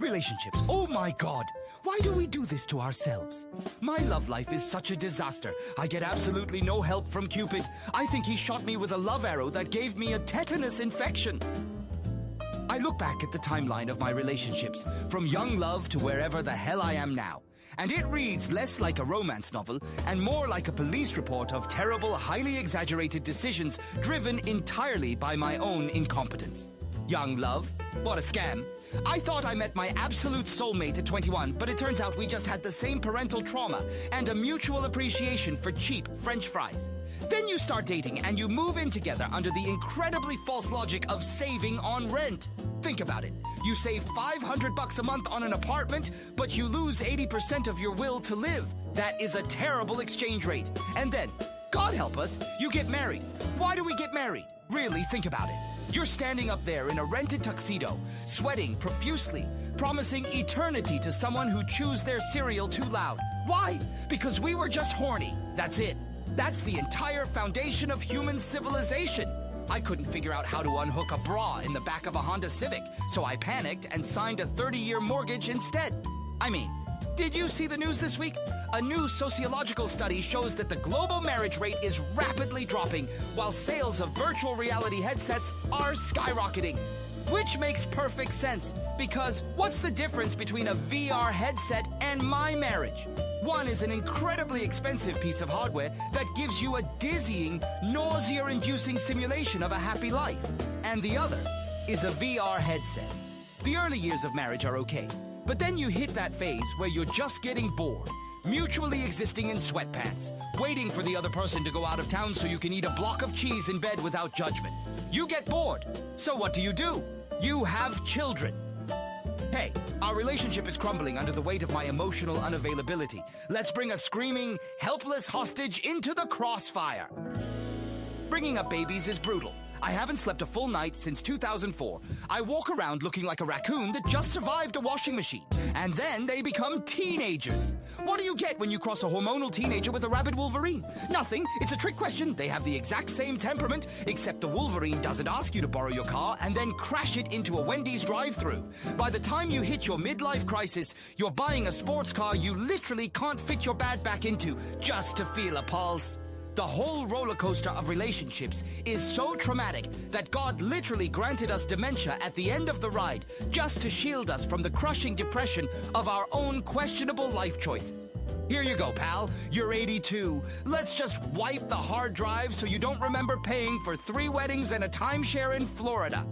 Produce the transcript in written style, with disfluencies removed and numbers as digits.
Relationships. Oh my God. Why do we do this to ourselves? My love life is such a disaster. I get absolutely no help from Cupid. I think he shot me with a love arrow that gave me a tetanus infection. I look back at the timeline of my relationships, from young love to wherever the hell I am now. And it reads less like a romance novel and more like a police report of terrible, highly exaggerated decisions driven entirely by my own incompetence. Young love? What a scam. I thought I met my absolute soulmate at 21, but it turns out we just had the same parental trauma and a mutual appreciation for cheap French fries. Then you start dating and you move in together under the incredibly false logic of saving on rent. Think about it. You save $500 a month on an apartment, but you lose 80% of your will to live. That is a terrible exchange rate. And then, God help us, you get married. Why do we get married? Really, think about it. You're standing up there in a rented tuxedo, sweating profusely, promising eternity to someone who chews their cereal too loud. Why? Because we were just horny. That's it. That's the entire foundation of human civilization. I couldn't figure out how to unhook a bra in the back of a Honda Civic, so I panicked and signed a 30-year mortgage instead. I mean, did you see the news this week? A new sociological study shows that the global marriage rate is rapidly dropping, while sales of virtual reality headsets are skyrocketing. Which makes perfect sense, because what's the difference between a VR headset and my marriage? One is an incredibly expensive piece of hardware that gives you a dizzying, nausea-inducing simulation of a happy life. And the other is a VR headset. The early years of marriage are okay, but then you hit that phase where you're just getting bored, mutually existing in sweatpants, waiting for the other person to go out of town so you can eat a block of cheese in bed without judgment. You get bored. So what do? You have children. Hey, our relationship is crumbling under the weight of my emotional unavailability. Let's bring a screaming, helpless hostage into the crossfire. Bringing up babies is brutal. I haven't slept a full night since 2004. I walk around looking like a raccoon that just survived a washing machine. And then they become teenagers. What do you get when you cross a hormonal teenager with a rabid Wolverine? Nothing. It's a trick question. They have the exact same temperament, except the Wolverine doesn't ask you to borrow your car and then crash it into a Wendy's drive-thru. By the time you hit your midlife crisis, you're buying a sports car you literally can't fit your bad back into just to feel a pulse. The whole roller coaster of relationships is so traumatic that God literally granted us dementia at the end of the ride just to shield us from the crushing depression of our own questionable life choices. Here you go, pal. You're 82. Let's just wipe the hard drive so you don't remember paying for 3 weddings and a timeshare in Florida.